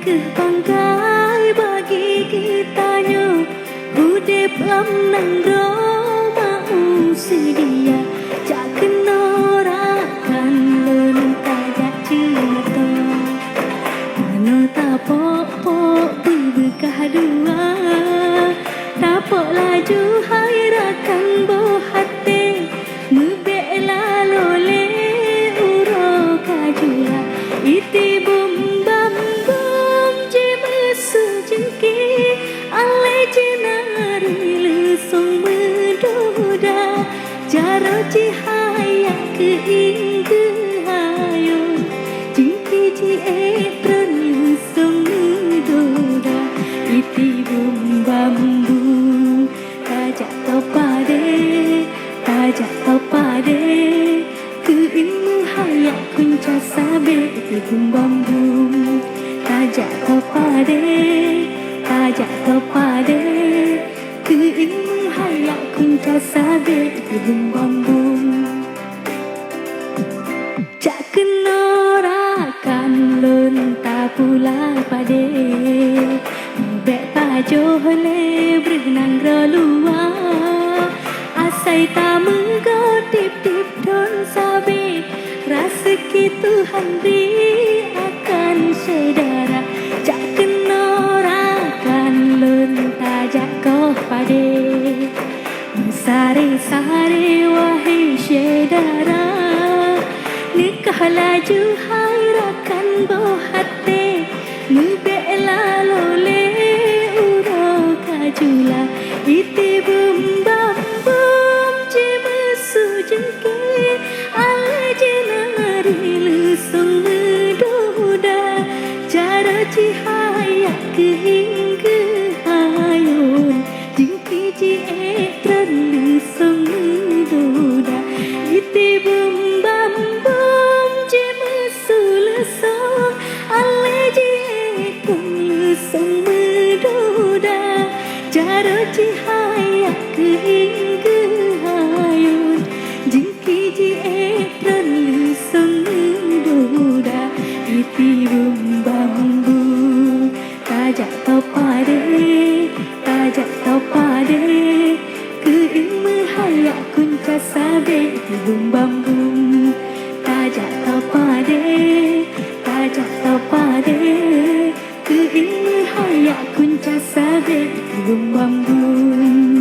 kebanggaan bagi kitanya. Udip lam nang mau sedia, jak kena rakan lun tajak cerita. Mano tapok berbekah dua, tapok laju hai rakan boh hati, mebek lalole uro kajula. Iti bum bam bum je mesu jengki, ale jenari lesung mendoda. Jaro cihaya keingge hayo, jengki ji etron lesung mendoda. Iti bum bam bum tajak topade, tajak topade, keingmu hayak kunca sabe. Iti bum bam bum tajak topade, tajak topade, keingmu hayak kunca sabe. Iti bum bam bum jak kena rakan lun ta pula pade, bek pajo le berenang relua. Asai tamu godip-dip don sabe, rasa Tuhan beri akan saudara. Jak kena rakan lun tajak kau pade, sare-sare wahai saudara. Nikah laju hai rakan boh hati, mebek lalole uro kajula. Iti bum bam bum je mesu jengki, ale jenari lesung mendoda. Jaro cihaya kehingga hayun, jengki ji etron lesung mendoda. Iti bum bam bum je mesu lesung, ale ji etron lesung mendoda. Jaro cihaya kehingga hayun, jengki ji etron lesung mendoda. Iti bum bam bum tajak topade, tajak topade, keingmu hayak kunca sabe. Iti bum bam bum tajak topade, tajak topade, keingmu hayak kunca sabe. Iti bum bam bum.